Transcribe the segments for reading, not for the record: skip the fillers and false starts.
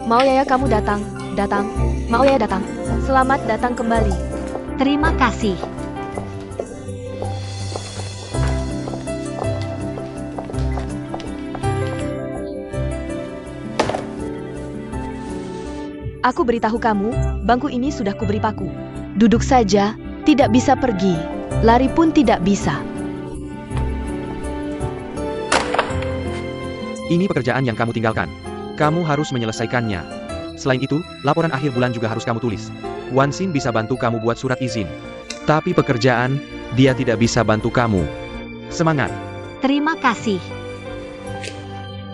Mao Yaya, kamu datang. Mao Yaya datang. Selamat datang kembali. Terima kasih. Aku beritahu kamu, bangku ini sudah kuberi paku. Duduk saja, tidak bisa pergi. Lari pun tidak bisa. Ini pekerjaan yang kamu tinggalkan. Kamu harus menyelesaikannya. Selain itu, laporan akhir bulan juga harus kamu tulis. Wan Xin bisa bantu kamu buat surat izin. Tapi pekerjaan, dia tidak bisa bantu kamu. Semangat! Terima kasih.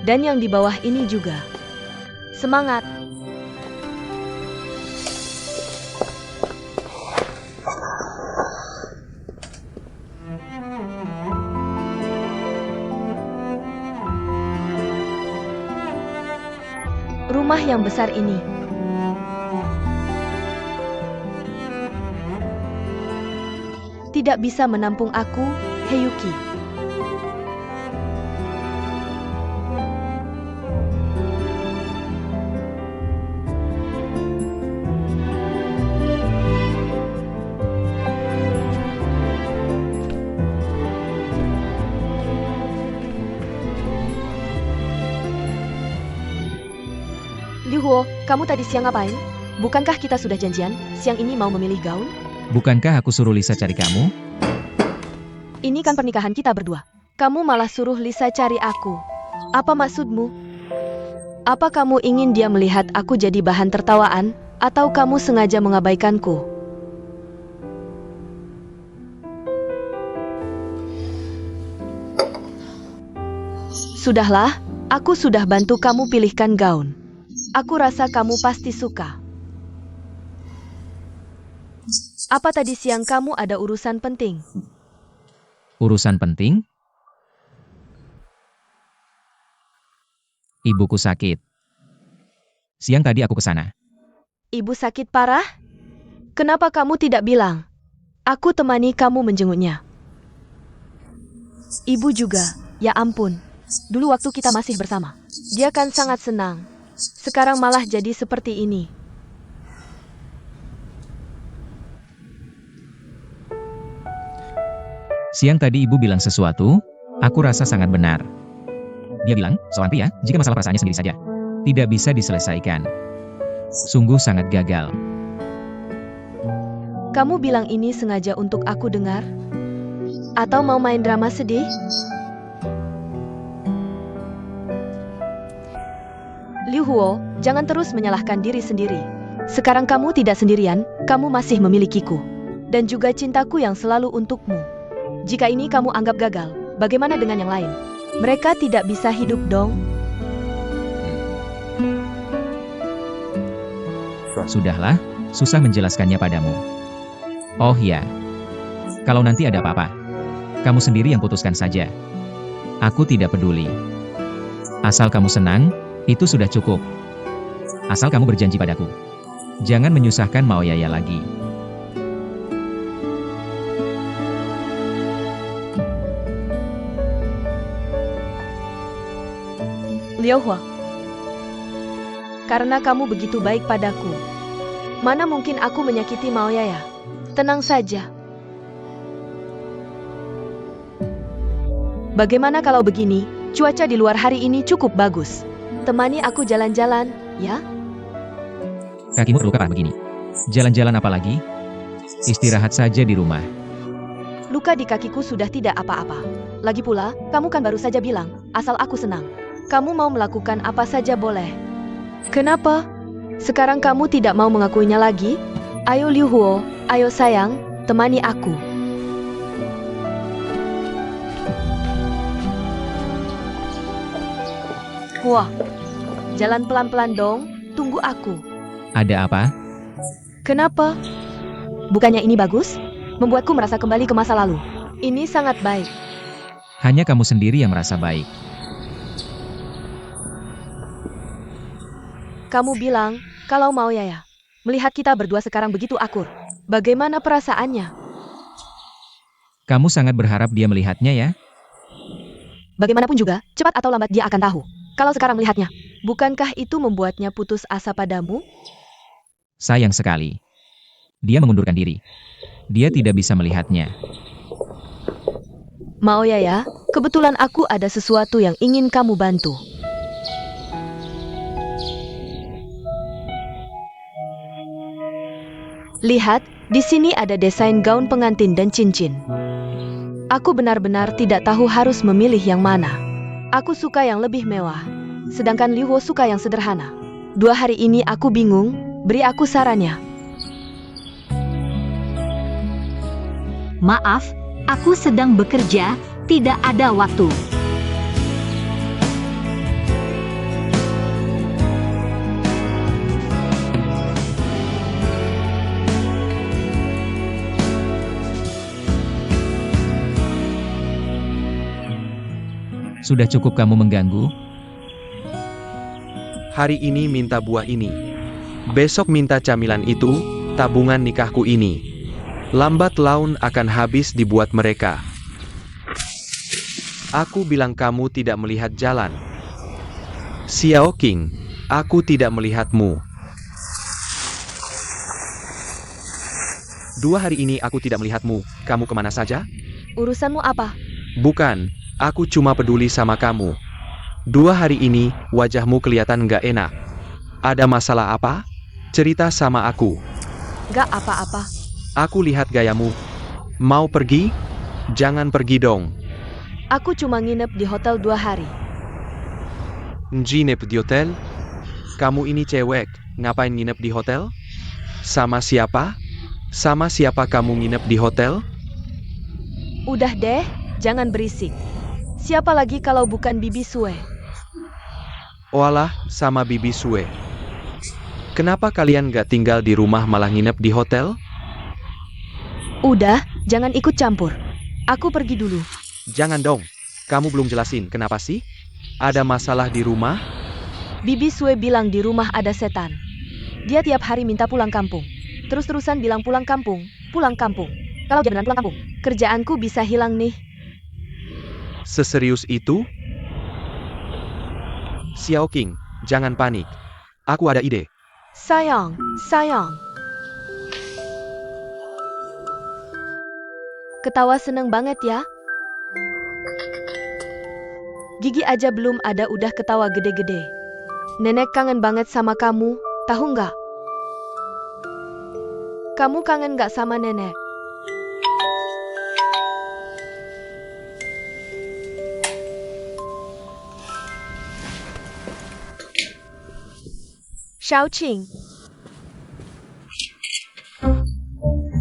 Dan yang di bawah ini juga. Semangat! Rumah yang besar ini. Tidak bisa menampung aku, Heyuki. Liu Huo, kamu tadi siang ngapain? Bukankah kita sudah janjian, siang ini mau memilih gaun? Bukankah aku suruh Lisa cari kamu? Ini kan pernikahan kita berdua. Kamu malah suruh Lisa cari aku. Apa maksudmu? Apa kamu ingin dia melihat aku jadi bahan tertawaan? Atau kamu sengaja mengabaikanku? Sudahlah, aku sudah bantu kamu pilihkan gaun. Aku rasa kamu pasti suka. Apa tadi siang kamu ada urusan penting? Urusan penting? Ibuku sakit. Siang tadi aku ke sana. Ibu sakit parah? Kenapa kamu tidak bilang? Aku temani kamu menjenguknya. Ibu juga, ya ampun. Dulu waktu kita masih bersama, dia kan sangat senang. Sekarang malah jadi seperti ini. Siang tadi ibu bilang sesuatu, aku rasa sangat benar. Dia bilang, seorang pria, jika masalah perasaannya sendiri saja, tidak bisa diselesaikan. Sungguh sangat gagal. Kamu bilang ini sengaja untuk aku dengar? Atau mau main drama sedih? Liu Huo, jangan terus menyalahkan diri sendiri. Sekarang kamu tidak sendirian, kamu masih memilikiku. Dan juga cintaku yang selalu untukmu. Jika ini kamu anggap gagal, bagaimana dengan yang lain? Mereka tidak bisa hidup dong. Sudahlah, susah menjelaskannya padamu. Oh ya, kalau nanti ada apa-apa, kamu sendiri yang putuskan saja. Aku tidak peduli. Asal kamu senang, itu sudah cukup. Asal kamu berjanji padaku. Jangan menyusahkan Mao Yaya lagi. Liu Huo, karena kamu begitu baik padaku, mana mungkin aku menyakiti Mao Yaya? Tenang saja. Bagaimana kalau begini? Cuaca di luar hari ini cukup bagus. Temani aku jalan-jalan, ya? Kakimu terluka parah begini. Jalan-jalan apa lagi? Istirahat saja di rumah. Luka di kakiku sudah tidak apa-apa. Lagi pula, kamu kan baru saja bilang, asal aku senang. Kamu mau melakukan apa saja boleh. Kenapa? Sekarang kamu tidak mau mengakuinya lagi? Ayo Liu Huo, ayo sayang, temani aku. Wah, jalan pelan-pelan dong, tunggu aku. Ada apa? Kenapa? Bukannya ini bagus? Membuatku merasa kembali ke masa lalu. Ini sangat baik. Hanya kamu sendiri yang merasa baik. Kamu bilang, kalau Mao Yaya, melihat kita berdua sekarang begitu akur. Bagaimana perasaannya? Kamu sangat berharap dia melihatnya ya? Bagaimanapun juga, cepat atau lambat dia akan tahu. Kalau sekarang melihatnya, Bukankah itu membuatnya putus asa padamu? Sayang sekali. Dia mengundurkan diri. Dia tidak bisa melihatnya. Maoya ya, kebetulan aku ada sesuatu yang ingin kamu bantu. Lihat, di sini ada desain gaun pengantin dan cincin. Aku benar-benar tidak tahu harus memilih yang mana. Aku suka yang lebih mewah, sedangkan Liwo suka yang sederhana. 2 hari ini aku bingung, beri aku sarannya. Maaf, aku sedang bekerja, tidak ada waktu. Sudah cukup kamu mengganggu? Hari ini minta buah ini. Besok minta camilan itu, tabungan nikahku ini. Lambat laun akan habis dibuat mereka. Aku bilang kamu tidak melihat jalan. Xiao Qing, aku tidak melihatmu. 2 hari ini aku tidak melihatmu, kamu kemana saja? Urusanmu apa? Bukan, aku cuma peduli sama kamu. 2 hari ini, wajahmu kelihatan nggak enak. Ada masalah apa? Cerita sama aku. Gak apa-apa. Aku lihat gayamu. Mau pergi? Jangan pergi dong. Aku cuma nginep di hotel 2 hari. Nginep di hotel? Kamu ini cewek, ngapain nginep di hotel? Sama siapa? Sama siapa kamu nginep di hotel? Udah deh, jangan berisik. Siapa lagi kalau bukan Bibi Sue? Walah, sama Bibi Sue. Kenapa kalian gak tinggal di rumah malah nginep di hotel? Udah, jangan ikut campur. Aku pergi dulu. Jangan dong, kamu belum jelasin kenapa sih? Ada masalah di rumah? Bibi Sue bilang di rumah ada setan. Dia tiap hari minta pulang kampung. Terus-terusan bilang pulang kampung, pulang kampung. Kalau dia beneran pulang kampung, kerjaanku bisa hilang nih. Seserius itu? Xiao Qing, jangan panik. Aku ada ide. Sayang, sayang. Ketawa seneng banget ya. Gigi aja belum ada udah ketawa gede-gede. Nenek kangen banget sama kamu, tahu nggak? Kamu kangen nggak sama nenek? Xiaoqing.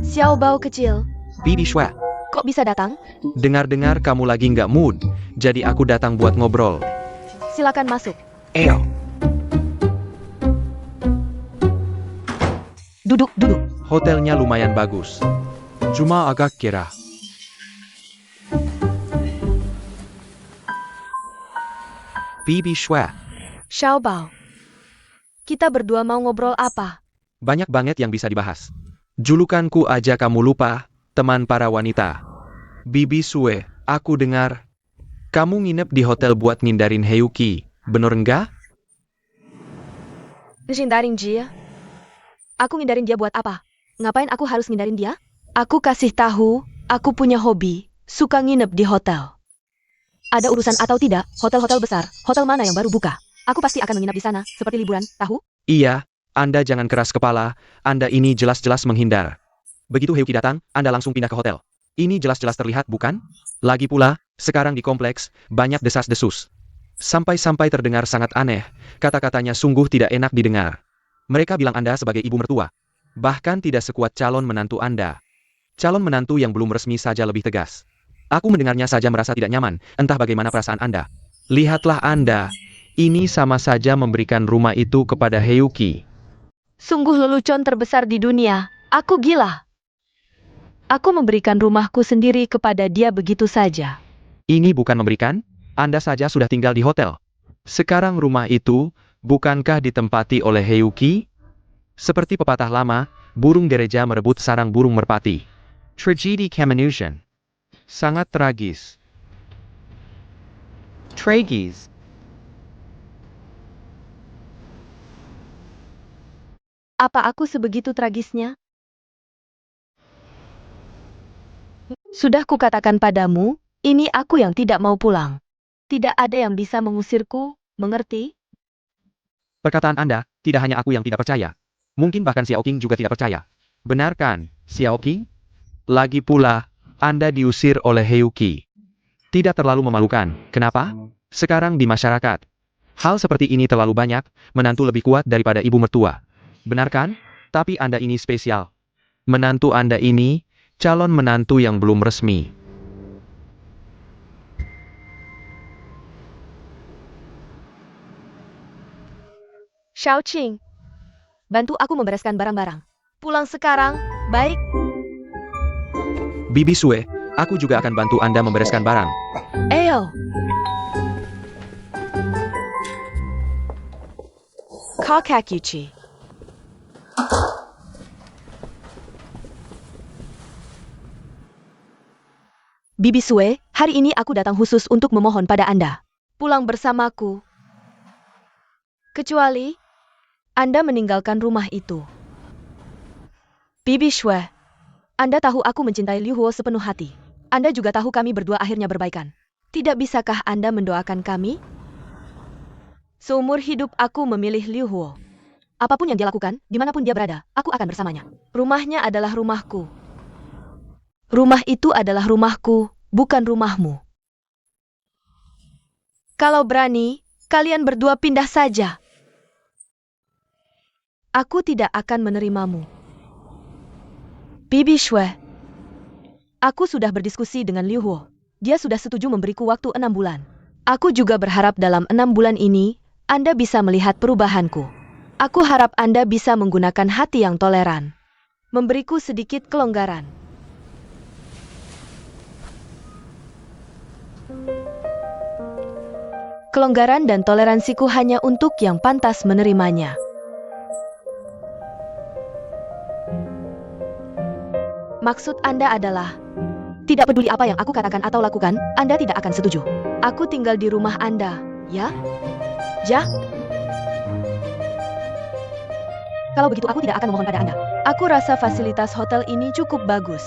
Xiao Bao kecil, Bibi Sue, kok bisa datang? dengar-dengar kamu lagi nggak mood, jadi aku datang buat ngobrol. Silakan masuk. Eyo. Duduk, duduk. Hotelnya lumayan bagus. Cuma agak kira. Bibi Sue, Xiao Bao. Kita berdua mau ngobrol apa? banyak banget yang bisa dibahas. Julukanku aja kamu lupa, teman para wanita. Bibi Sue, aku dengar kamu nginep di hotel buat ngindarin Heyuki, bener enggak? Ngindarin dia? Aku ngindarin dia buat apa? Ngapain aku harus ngindarin dia? Aku kasih tahu, aku punya hobi, suka nginep di hotel. Ada urusan atau tidak, hotel-hotel besar, hotel mana yang baru buka? Aku pasti akan menginap di sana, seperti liburan, tahu? Iya, Anda jangan keras kepala, Anda ini jelas-jelas menghindar. Begitu Heyuki datang, Anda langsung pindah ke hotel. Ini jelas-jelas terlihat, bukan? Lagi pula, sekarang di kompleks, banyak desas-desus. Sampai-sampai terdengar sangat aneh, kata-katanya sungguh tidak enak didengar. Mereka bilang Anda sebagai ibu mertua. Bahkan tidak sekuat calon menantu Anda. Calon menantu yang belum resmi saja lebih tegas. Aku mendengarnya saja merasa tidak nyaman, entah bagaimana perasaan Anda. Lihatlah Anda, ini sama saja memberikan rumah itu kepada Heyuki. Sungguh lelucon terbesar di dunia, aku gila. Aku memberikan rumahku sendiri kepada dia begitu saja. Ini bukan memberikan, Anda saja sudah tinggal di hotel. Sekarang rumah itu, bukankah ditempati oleh Heyuki? Seperti pepatah lama, burung gereja merebut sarang burung merpati. Tragedi kemanusiaan. Sangat tragis. Tragis. Apa aku sebegitu tragisnya? Sudah kukatakan padamu, ini aku yang tidak mau pulang. Tidak ada yang bisa mengusirku, mengerti? Perkataan Anda, tidak hanya aku yang tidak percaya. Mungkin bahkan Xiao Qing juga tidak percaya. Benar kan, Xiao Qing? Lagi pula, Anda diusir oleh Heyuki. Tidak terlalu memalukan, kenapa? Sekarang di masyarakat, hal seperti ini terlalu banyak, menantu lebih kuat daripada ibu mertua. Benar kan? Tapi Anda ini spesial. Menantu Anda ini, calon menantu yang belum resmi. Xiao Qing, bantu aku membereskan barang-barang. Pulang sekarang, baik? Bibi Sue, aku juga akan bantu Anda membereskan barang. Eyo. Kakakuchi. Bibi Sue, hari ini aku datang khusus untuk memohon pada Anda. Pulang bersamaku. Kecuali, Anda meninggalkan rumah itu. Bibi Sue, Anda tahu aku mencintai Liu Huo sepenuh hati. Anda juga tahu kami berdua akhirnya berbaikan. Tidak bisakah Anda mendoakan kami? Seumur hidup aku memilih Liu Huo. Apapun yang dia lakukan, dimanapun dia berada, aku akan bersamanya. Rumahnya adalah rumahku. Rumah itu adalah rumahku, bukan rumahmu. Kalau berani, kalian berdua pindah saja. Aku tidak akan menerimamu. Bibi Shui, aku sudah berdiskusi dengan Liu Huo. Dia sudah setuju memberiku waktu 6 bulan. Aku juga berharap dalam 6 bulan ini, Anda bisa melihat perubahanku. Aku harap Anda bisa menggunakan hati yang toleran. Memberiku sedikit kelonggaran. Kelonggaran dan toleransiku hanya untuk yang pantas menerimanya. Maksud Anda adalah, tidak peduli apa yang aku katakan atau lakukan, Anda tidak akan setuju. Aku tinggal di rumah Anda, ya? Ja? Kalau begitu aku tidak akan memohon pada Anda. Aku rasa fasilitas hotel ini cukup bagus.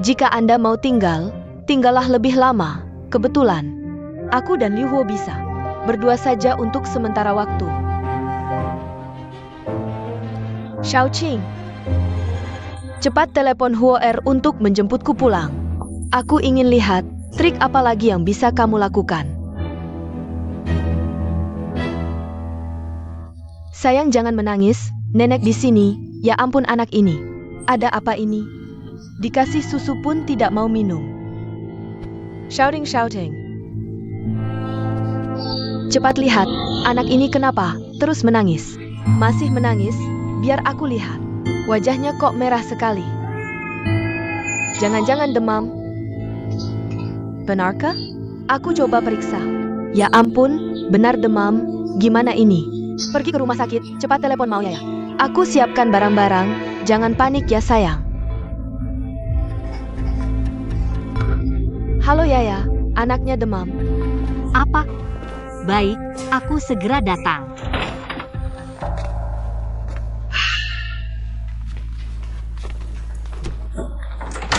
Jika Anda mau tinggal, tinggallah lebih lama. Kebetulan, aku dan Liu Huo bisa berdua saja untuk sementara waktu. Xiao Qing, cepat telepon Huo Er untuk menjemputku pulang. Aku ingin lihat trik apa lagi yang bisa kamu lakukan. Sayang, jangan menangis, nenek di sini. Ya ampun, anak ini. Ada apa ini? Dikasih susu pun tidak mau minum. Shouting. Cepat lihat, anak ini kenapa terus menangis? Masih menangis? Biar aku lihat. Wajahnya kok merah sekali. Jangan-jangan demam. Benarkah? Aku coba periksa. Ya ampun, benar demam. Gimana ini? Pergi ke rumah sakit, cepat telepon Mao Yaya. Aku siapkan barang-barang, jangan panik ya sayang. Halo Yaya, anaknya demam. Apa? Baik, aku segera datang.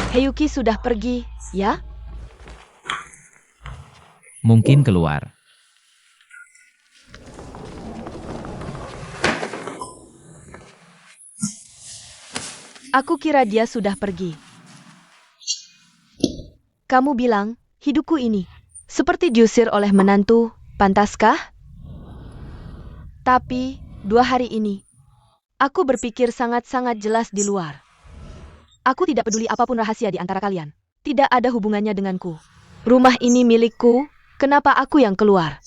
Heyuki sudah pergi, ya? Mungkin keluar. Aku kira dia sudah pergi. Kamu bilang, hidupku ini seperti diusir oleh menantu, pantaskah? Tapi, 2 hari ini, aku berpikir sangat-sangat jelas di luar. Aku tidak peduli apapun rahasia di antara kalian. Tidak ada hubungannya denganku. Rumah ini milikku, kenapa aku yang keluar?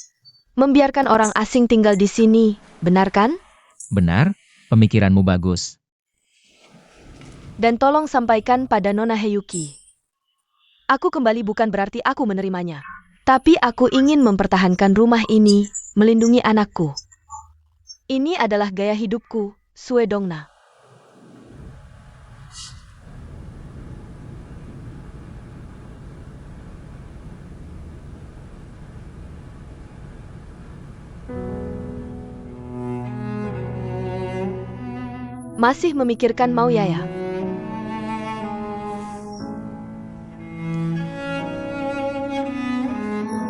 Membiarkan orang asing tinggal di sini, benar kan? Benar, pemikiranmu bagus. Dan tolong sampaikan pada Nona Heyuki. Aku kembali bukan berarti aku menerimanya. Tapi aku ingin mempertahankan rumah ini, melindungi anakku. Ini adalah gaya hidupku, Sue Dongna. Masih memikirkan Mau Yaya.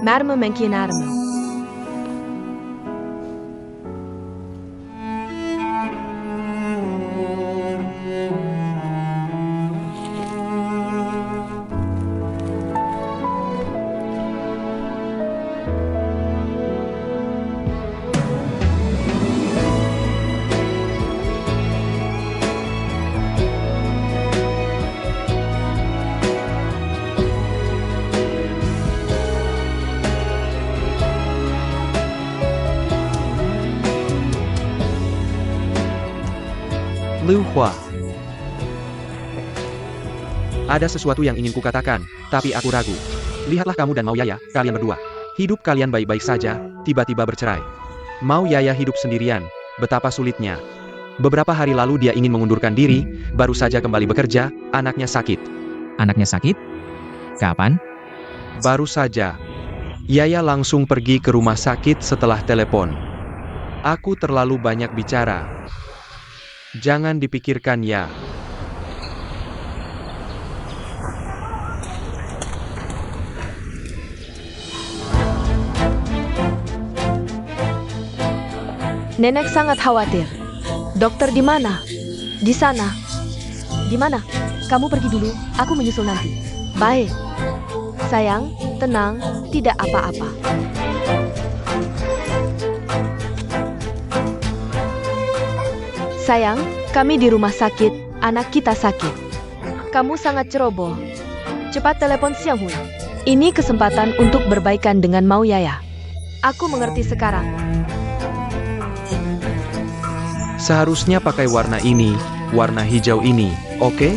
Marme menkinarme. Liu Hua. Ada sesuatu yang ingin kukatakan, tapi aku ragu. Lihatlah kamu dan Mau Yaya, kalian berdua. Hidup kalian baik-baik saja, tiba-tiba bercerai. Mau Yaya hidup sendirian, betapa sulitnya. Beberapa hari lalu dia ingin mengundurkan diri, baru saja kembali bekerja, anaknya sakit. Anaknya sakit? Kapan? Baru saja. Yaya langsung pergi ke rumah sakit setelah telepon. Aku terlalu banyak bicara. Jangan dipikirkan ya. Nenek sangat khawatir. Dokter di mana? Di sana. Di mana? Kamu pergi dulu, aku menyusul nanti. Baik. Sayang, tenang, tidak apa-apa. Sayang, kami di rumah sakit, anak kita sakit. Kamu sangat ceroboh. Cepat telepon Xiang Hui. Ini kesempatan untuk berbaikan dengan Mau Yaya. Aku mengerti sekarang. Seharusnya pakai warna ini, warna hijau ini, oke?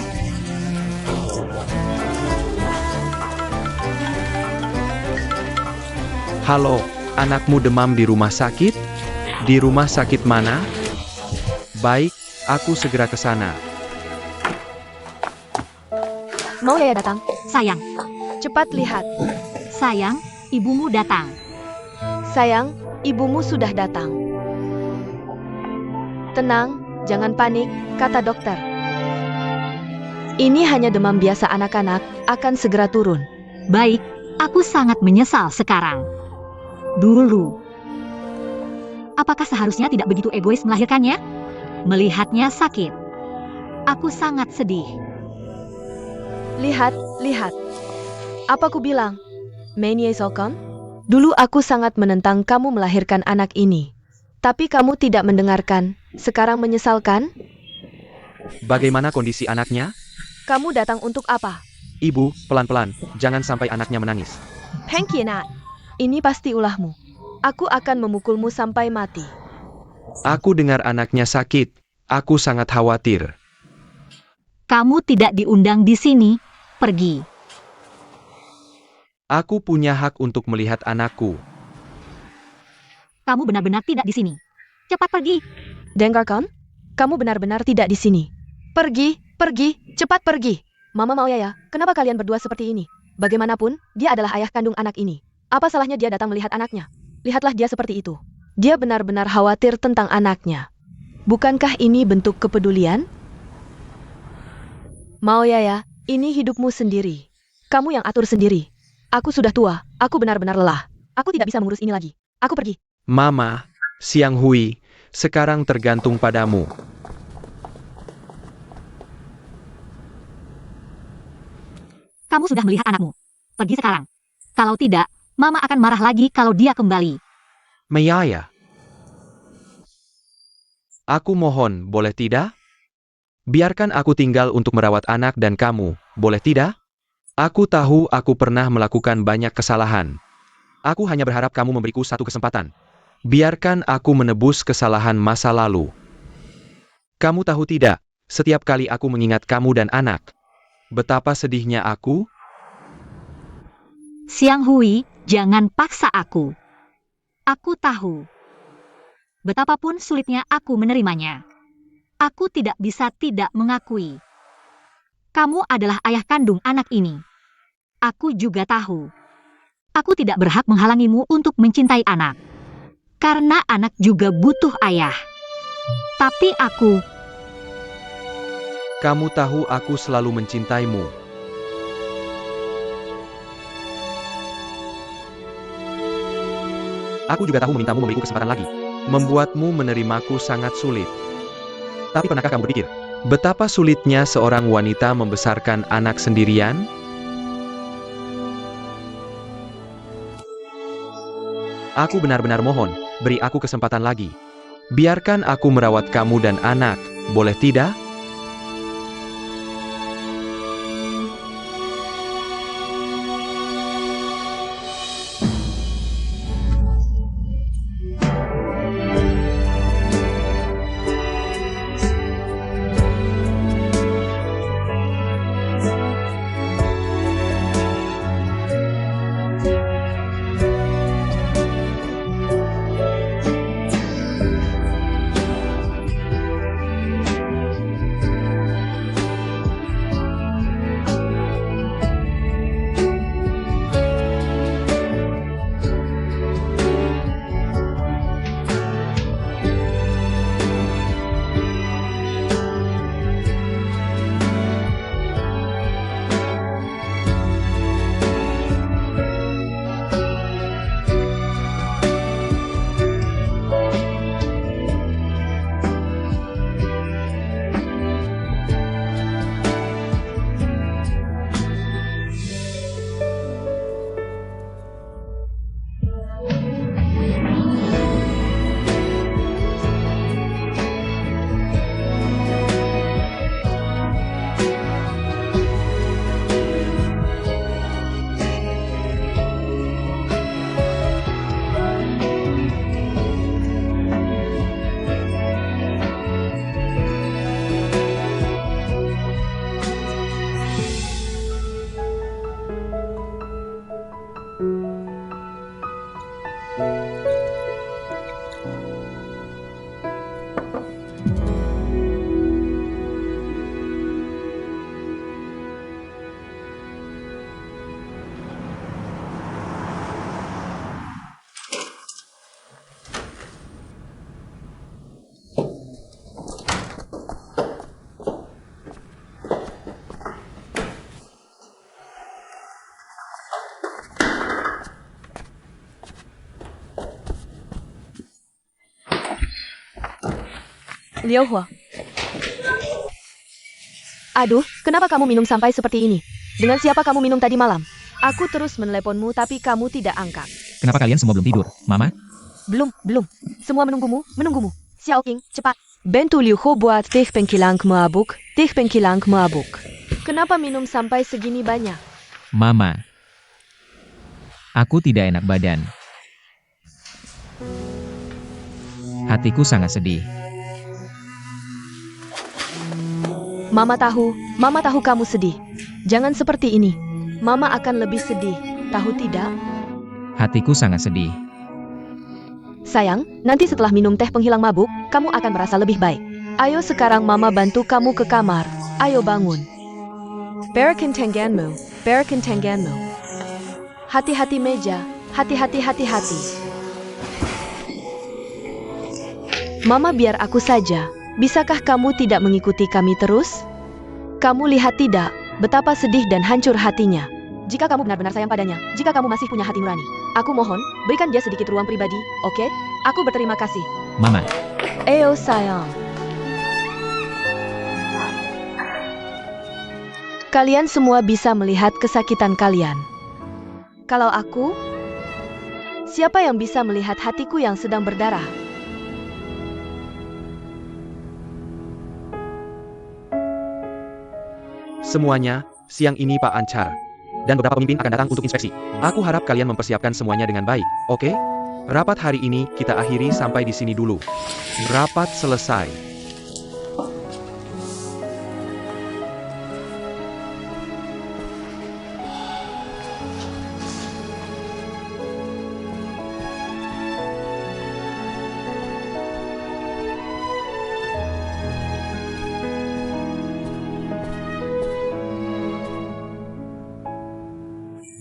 Halo, anakmu demam di rumah sakit? Di rumah sakit mana? Baik, aku segera ke sana. Mau Yaya datang? Sayang, Cepat lihat. sayang, ibumu datang. Sayang, ibumu sudah datang. Tenang, jangan panik, kata dokter. Ini hanya demam biasa anak-anak, akan segera turun. Baik, aku sangat menyesal sekarang. Dulu. Apakah seharusnya tidak begitu egois melahirkannya? Melihatnya sakit. Aku sangat sedih. Lihat, lihat. Apa ku bilang? Menie Sokon? Dulu aku sangat menentang kamu melahirkan anak ini. Tapi kamu tidak mendengarkan. Sekarang menyesalkan? Bagaimana kondisi anaknya? Kamu datang untuk apa? Ibu, pelan-pelan, jangan sampai anaknya menangis. Hengkienat. Ini pasti ulahmu. Aku akan memukulmu sampai mati. Aku dengar anaknya sakit. Aku sangat khawatir. Kamu tidak diundang di sini. Pergi. Aku punya hak untuk melihat anakku. Kamu benar-benar tidak di sini. Cepat pergi. Dengarkan? Kamu benar-benar tidak di sini. Pergi, pergi, cepat pergi. Mama Mau Yaya, kenapa kalian berdua seperti ini? Bagaimanapun, dia adalah ayah kandung anak ini. Apa salahnya dia datang melihat anaknya? Lihatlah dia seperti itu. Dia benar-benar khawatir tentang anaknya. Bukankah ini bentuk kepedulian? Mau Yaya, ini hidupmu sendiri. Kamu yang atur sendiri. Aku sudah tua, aku benar-benar lelah. Aku tidak bisa mengurus ini lagi. Aku pergi. Mama, Xiang Hui, sekarang tergantung padamu. Kamu sudah melihat anakmu. Pergi sekarang. Kalau tidak, Mama akan marah lagi kalau dia kembali. Meyaya. Aku mohon, boleh tidak? Biarkan aku tinggal untuk merawat anak dan kamu, boleh tidak? Aku tahu aku pernah melakukan banyak kesalahan. Aku hanya berharap kamu memberiku satu kesempatan. Biarkan aku menebus kesalahan masa lalu. Kamu tahu tidak, setiap kali aku mengingat kamu dan anak, betapa sedihnya aku. Xiang Hui, jangan paksa aku. Aku tahu. Betapapun sulitnya aku menerimanya. Aku tidak bisa tidak mengakui. Kamu adalah ayah kandung anak ini. Aku juga tahu. Aku tidak berhak menghalangimu untuk mencintai anak. Karena anak juga butuh ayah. Tapi Kamu tahu aku selalu mencintaimu. Aku juga tahu memintamu memberiku kesempatan lagi. Membuatmu menerimaku sangat sulit. Tapi pernahkah kamu berpikir, betapa sulitnya seorang wanita membesarkan anak sendirian? Aku benar-benar mohon, beri aku kesempatan lagi. Biarkan aku merawat kamu dan anak, boleh tidak? Liu Hua. Aduh, kenapa kamu minum sampai seperti ini? Dengan siapa kamu minum tadi malam? Aku terus meneleponmu tapi kamu tidak angkat. Kenapa kalian semua belum tidur, Mama? Belum. Semua menunggumu. Xiao Qing, cepat. Bantu Liu Hua buat teh penghilang mabuk. Kenapa minum sampai segini banyak? Mama. Aku tidak enak badan. Hatiku sangat sedih. Mama tahu kamu sedih. Jangan seperti ini. Mama akan lebih sedih. Tahu tidak? Hatiku sangat sedih. Sayang, nanti setelah minum teh penghilang mabuk, kamu akan merasa lebih baik. Ayo sekarang Mama bantu kamu ke kamar. Ayo bangun. Berikan tanganmu. Hati-hati meja. Hati-hati. Mama biar aku saja. Bisakah kamu tidak mengikuti kami terus? Kamu lihat tidak, betapa sedih dan hancur hatinya. Jika kamu benar-benar sayang padanya, jika kamu masih punya hati nurani, aku mohon, berikan dia sedikit ruang pribadi, oke? Aku berterima kasih. Mama. Ayo sayang. Kalian semua bisa melihat kesakitan kalian. Kalau aku, siapa yang bisa melihat hatiku yang sedang berdarah? Semuanya, siang ini Pak Ancar dan beberapa pemimpin akan datang untuk inspeksi. Aku harap kalian mempersiapkan semuanya dengan baik, oke? Rapat hari ini kita akhiri sampai di sini dulu. Rapat selesai.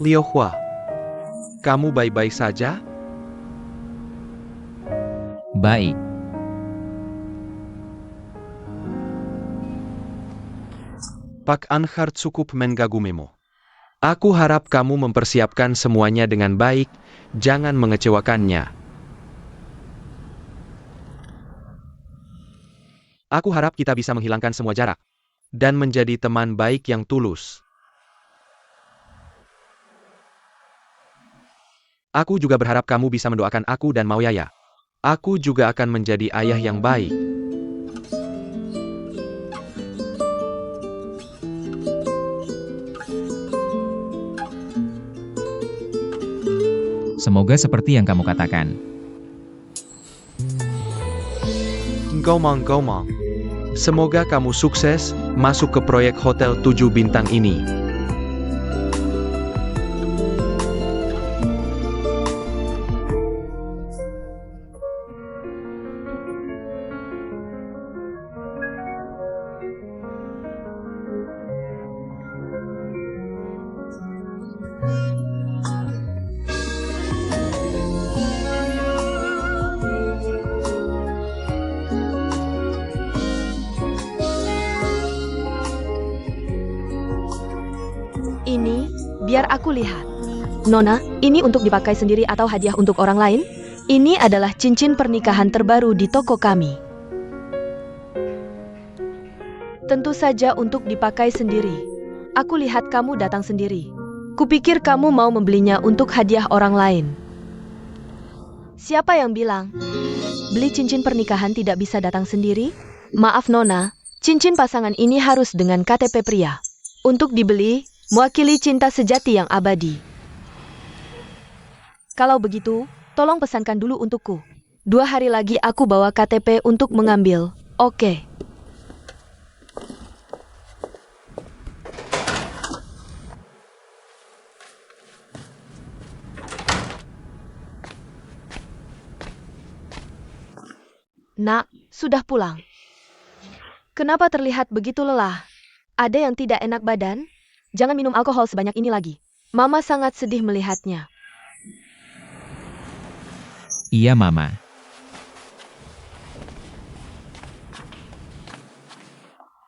Liu Hua, kamu baik-baik saja? Baik. Pak Anhart cukup mengagumemu. Aku harap kamu mempersiapkan semuanya dengan baik, jangan mengecewakannya. Aku harap kita bisa menghilangkan semua jarak dan menjadi teman baik yang tulus. Aku juga berharap kamu bisa mendoakan aku dan Maoyaya. Aku juga akan menjadi ayah yang baik. Semoga seperti yang kamu katakan. Gomong. Semoga kamu sukses masuk ke proyek hotel 7 bintang ini. Ini, biar aku lihat. Nona, ini untuk dipakai sendiri atau hadiah untuk orang lain? Ini adalah cincin pernikahan terbaru di toko kami. Tentu saja untuk dipakai sendiri. Aku lihat kamu datang sendiri. Kupikir kamu mau membelinya untuk hadiah orang lain. Siapa yang bilang? Beli cincin pernikahan tidak bisa datang sendiri? Maaf Nona, cincin pasangan ini harus dengan KTP pria. Untuk dibeli, mewakili cinta sejati yang abadi. Kalau begitu, tolong pesankan dulu untukku. 2 hari lagi aku bawa KTP untuk mengambil. Oke. Nak, sudah pulang. Kenapa terlihat begitu lelah? Ada yang tidak enak badan? Jangan minum alkohol sebanyak ini lagi. Mama sangat sedih melihatnya. Iya, Mama.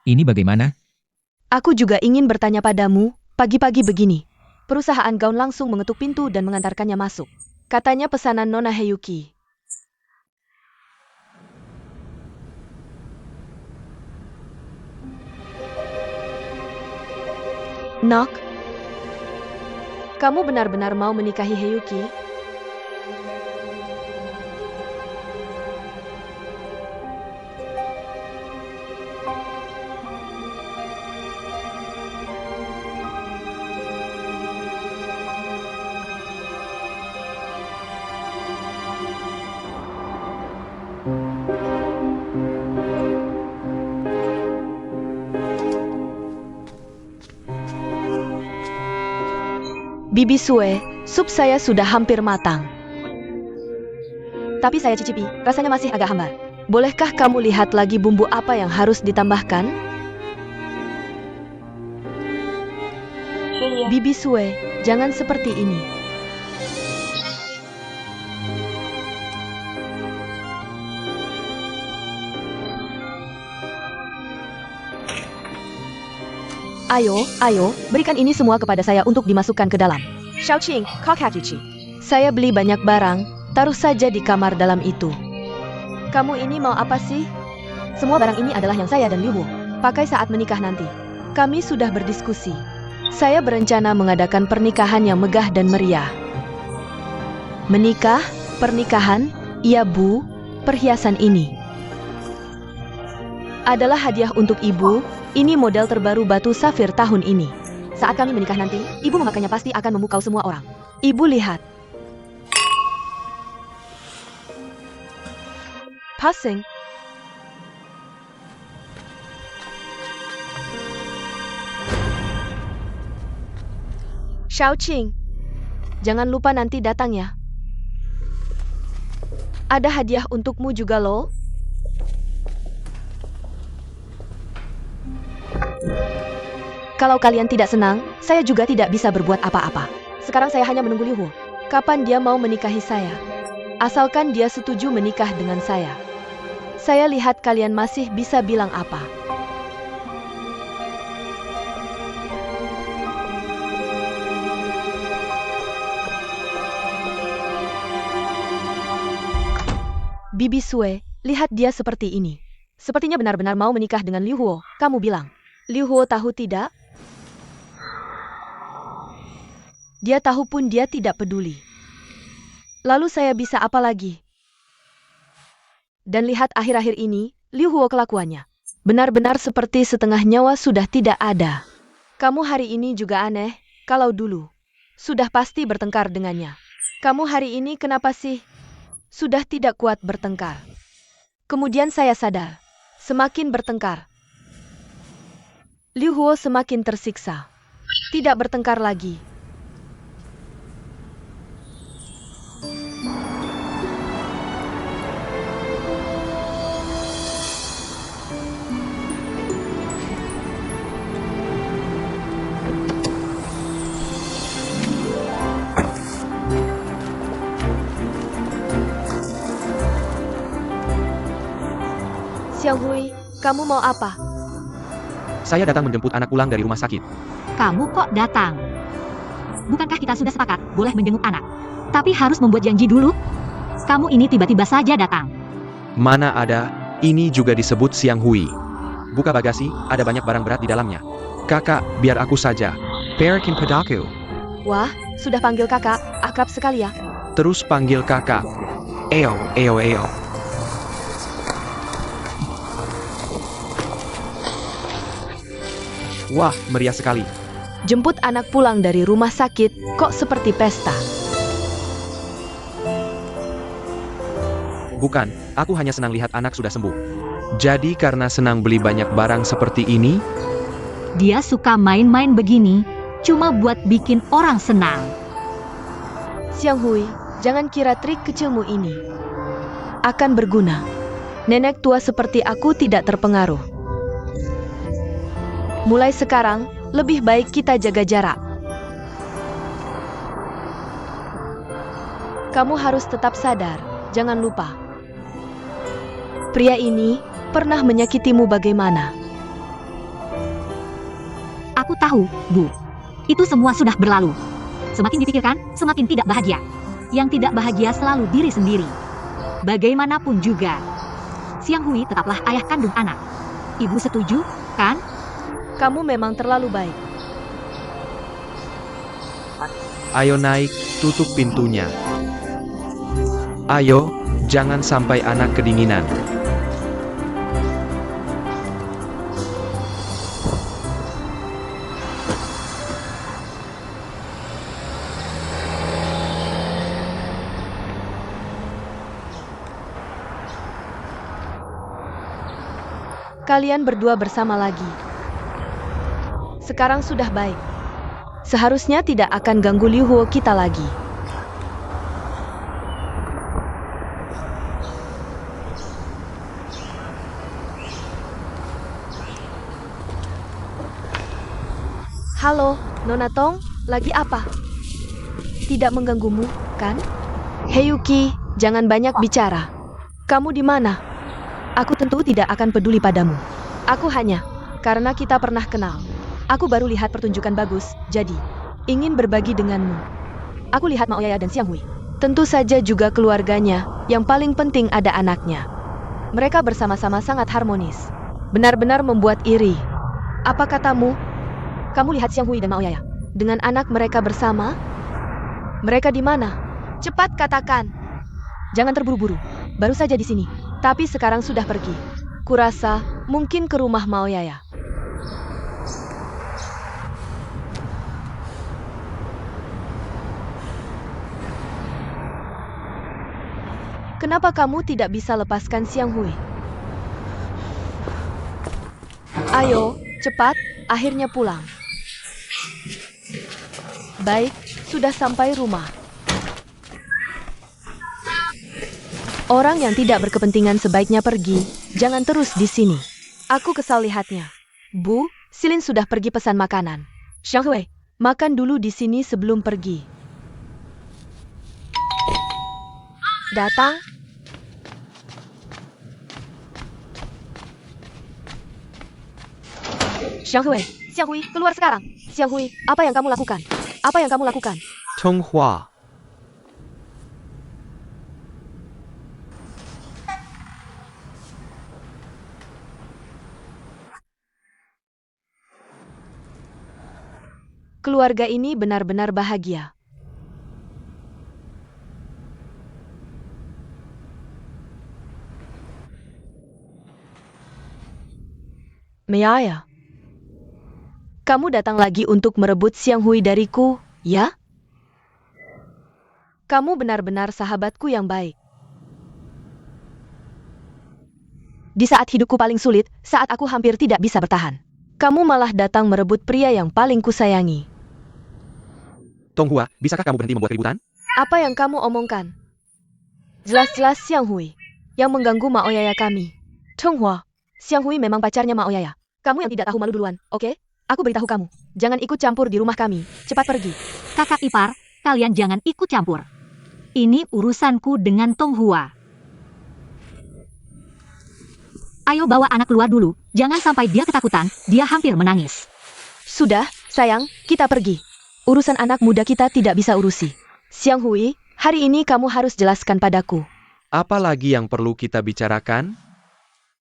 Ini bagaimana? Aku juga ingin bertanya padamu, pagi-pagi begini. Perusahaan gaun langsung mengetuk pintu dan mengantarkannya masuk. Katanya pesanan Nona Heyuki. Nok, kamu benar-benar mau menikahi Heyuki? Bibi Sue, sup saya sudah hampir matang. Tapi saya cicipi, rasanya masih agak hambar. Bolehkah kamu lihat lagi bumbu apa yang harus ditambahkan? Bibi Sue, jangan seperti ini. Ayo, berikan ini semua kepada saya untuk dimasukkan ke dalam. Xiaoqing, Kakakichi. Saya beli banyak barang, taruh saja di kamar dalam itu. Kamu ini mau apa sih? Semua barang ini adalah yang saya dan Liu Wu pakai saat menikah nanti. Kami sudah berdiskusi. Saya berencana mengadakan pernikahan yang megah dan meriah. Menikah? Pernikahan? Iya Bu, perhiasan ini adalah hadiah untuk Ibu. Ini model terbaru batu safir tahun ini. Saat kami menikah nanti, Ibu memakainya pasti akan memukau semua orang. Ibu lihat. Passing. Xiaoqing, jangan lupa nanti datang ya. Ada hadiah untukmu juga loh. Kalau kalian tidak senang, saya juga tidak bisa berbuat apa-apa. Sekarang saya hanya menunggu Liu Hu. Kapan dia mau menikahi saya? Asalkan dia setuju menikah dengan saya. Saya lihat kalian masih bisa bilang apa. Bibi Sue, lihat dia seperti ini. Sepertinya benar-benar mau menikah dengan Liu Huo, kamu bilang. Liu Huo tahu tidak? Dia tahu pun dia tidak peduli. Lalu saya bisa apa lagi? Dan lihat akhir-akhir ini, Liu Huo kelakuannya. Benar-benar seperti setengah nyawa sudah tidak ada. Kamu hari ini juga aneh, kalau dulu. Sudah pasti bertengkar dengannya. Kamu hari ini kenapa sih? Sudah tidak kuat bertengkar. Kemudian saya sadar. Semakin bertengkar. Liu Huo semakin tersiksa. Tidak bertengkar lagi. Xiang Hui, kamu mau apa? Saya datang menjemput anak pulang dari rumah sakit. Kamu kok datang? Bukankah kita sudah sepakat boleh menjenguk anak? Tapi harus membuat janji dulu. Kamu ini tiba-tiba saja datang. Mana ada, ini juga disebut Xiang Hui. Buka bagasi, ada banyak barang berat di dalamnya. Kakak, biar aku saja. Perikin padaku. Wah, sudah panggil kakak, akrab sekali ya. Terus panggil kakak. Eo, eo, eo. Wah, meriah sekali. Jemput anak pulang dari rumah sakit, kok seperti pesta. Bukan, aku hanya senang lihat anak sudah sembuh. Jadi karena senang beli banyak barang seperti ini, Dia suka main-main begini, cuma buat bikin orang senang. Xiang Hui, jangan kira trik kecilmu ini akan berguna. Nenek tua seperti aku tidak terpengaruh. Mulai sekarang, lebih baik kita jaga jarak. Kamu harus tetap sadar, jangan lupa. Pria ini pernah menyakitimu bagaimana? Aku tahu, Bu. Itu semua sudah berlalu. Semakin dipikirkan, semakin tidak bahagia. Yang tidak bahagia selalu diri sendiri. Bagaimanapun juga, Xiang Hui tetaplah ayah kandung anak. Ibu setuju, kan? Kamu memang terlalu baik. ayo naik, tutup pintunya. Ayo, jangan sampai anak kedinginan. Kalian berdua bersama lagi. Sekarang sudah baik. Seharusnya tidak akan ganggu Liu Huo kita lagi. Halo, Nona Tong, lagi apa? Tidak mengganggumu, kan? Hei Yuki, jangan banyak bicara. Kamu di mana? Aku tentu tidak akan peduli padamu. Aku hanya, karena kita pernah kenal. Aku baru lihat pertunjukan bagus, jadi ingin berbagi denganmu. Aku lihat Mao Yaya dan Xiang Hui. Tentu saja juga keluarganya, yang paling penting ada anaknya. Mereka bersama-sama sangat harmonis. Benar-benar membuat iri. Apa katamu? Kamu lihat Xiang Hui dan Mao Yaya dengan anak mereka bersama? Mereka di mana? Cepat katakan. Jangan terburu-buru. Baru saja di sini. Tapi sekarang sudah pergi. Kurasa mungkin ke rumah Mao Yaya. Kenapa kamu tidak bisa lepaskan Xiang Hui? Ayo, cepat, akhirnya pulang. Baik, sudah sampai rumah. Orang yang tidak berkepentingan sebaiknya pergi, jangan terus di sini. Aku kesal lihatnya. Bu, Silin sudah pergi pesan makanan. Xiang Hui, makan dulu di sini sebelum pergi. Datang. Xiang Hui, keluar sekarang. Xiang Hui, apa yang kamu lakukan? Apa yang kamu lakukan? Tonghua. Keluarga ini benar-benar bahagia. Meaya, kamu datang lagi untuk merebut Xiang Hui dariku, ya? Kamu benar-benar sahabatku yang baik. Di saat hidupku paling sulit, saat aku hampir tidak bisa bertahan, kamu malah datang merebut pria yang paling kusayangi. Tonghua, bisakah kamu berhenti membuat keributan? Apa yang kamu omongkan? Jelas-jelas Xiang Hui yang mengganggu Maoyaya kami. Tonghua, Xiang Hui memang pacarnya Maoyaya. Kamu yang tidak tahu malu duluan, oke? Aku beritahu kamu, jangan ikut campur di rumah kami. Cepat pergi. Kakak ipar, kalian jangan ikut campur. Ini urusanku dengan Tonghua. Ayo bawa anak keluar dulu, jangan sampai dia ketakutan, dia hampir menangis. Sudah, sayang, kita pergi. Urusan anak muda kita tidak bisa urusi. Xiang Hui, hari ini kamu harus jelaskan padaku. Apa lagi yang perlu kita bicarakan?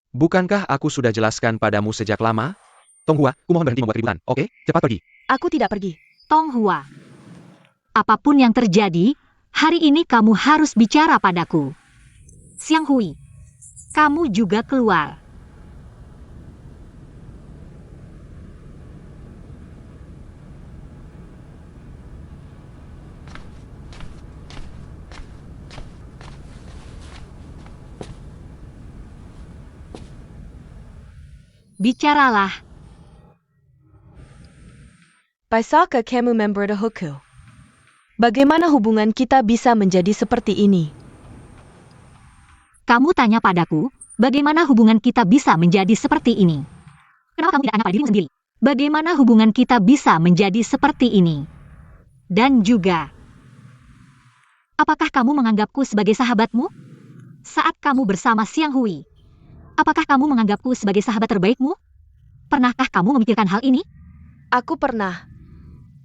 Bukankah aku sudah jelaskan padamu sejak lama? Tonghua, kumohon berhenti membuat keributan, oke? Cepat pergi. Aku tidak pergi. Tonghua, apapun yang terjadi, hari ini kamu harus bicara padaku. Xiang Hui, kamu juga keluar. Bicaralah. Bisakah kamu memberitahu Huku? Bagaimana hubungan kita bisa menjadi seperti ini? Kamu tanya padaku, bagaimana hubungan kita bisa menjadi seperti ini? Kenapa kamu tidak tanya pada dirimu sendiri? Bagaimana hubungan kita bisa menjadi seperti ini? Dan juga, apakah kamu menganggapku sebagai sahabatmu? Saat kamu bersama Xiang Hui, apakah kamu menganggapku sebagai sahabat terbaikmu? Pernahkah kamu memikirkan hal ini? Aku pernah.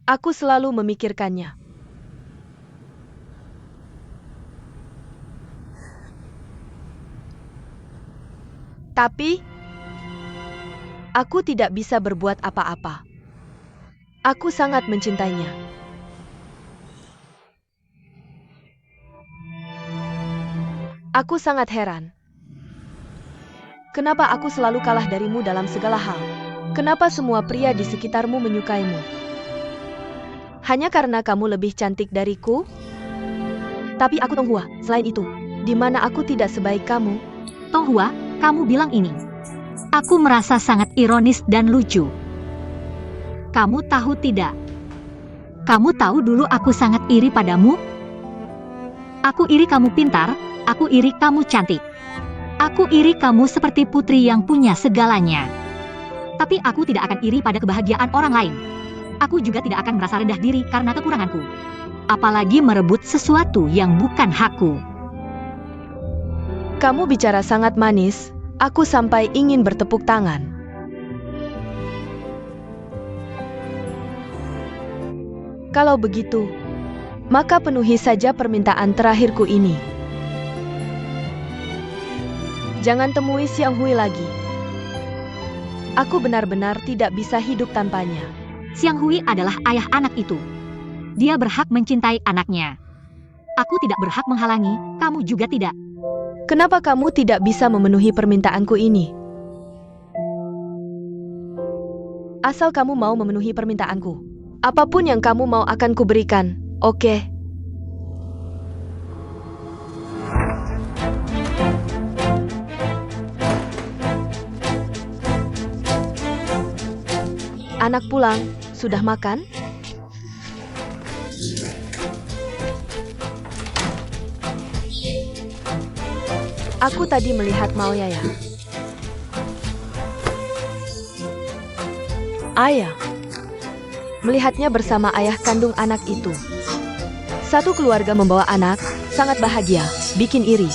Aku selalu memikirkannya. Tapi, aku tidak bisa berbuat apa-apa. Aku sangat mencintainya. Aku sangat heran. Kenapa aku selalu kalah darimu dalam segala hal? Kenapa semua pria di sekitarmu menyukaimu? Hanya karena kamu lebih cantik dariku? Tapi aku Tonghua, selain itu, di mana aku tidak sebaik kamu? Tonghua, kamu bilang ini. Aku merasa sangat ironis dan lucu. Kamu tahu tidak? Kamu tahu dulu aku sangat iri padamu? Aku iri kamu pintar, aku iri kamu cantik. Aku iri kamu seperti putri yang punya segalanya. Tapi aku tidak akan iri pada kebahagiaan orang lain. Aku juga tidak akan merasa rendah diri karena kekuranganku. Apalagi merebut sesuatu yang bukan hakku. Kamu bicara sangat manis, aku sampai ingin bertepuk tangan. Kalau begitu, maka penuhi saja permintaan terakhirku ini. Jangan temui Xiang Hui lagi. Aku benar-benar tidak bisa hidup tanpanya. Xiang Hui adalah ayah anak itu. Dia berhak mencintai anaknya. Aku tidak berhak menghalangi, kamu juga tidak. Kenapa kamu tidak bisa memenuhi permintaanku ini? Asal kamu mau memenuhi permintaanku. Apapun yang kamu mau akan kuberikan, oke? Anak pulang, sudah makan? Aku tadi melihat Maoyaya. Ayah. Melihatnya bersama ayah kandung anak itu. Satu keluarga membawa anak, sangat bahagia, bikin iri.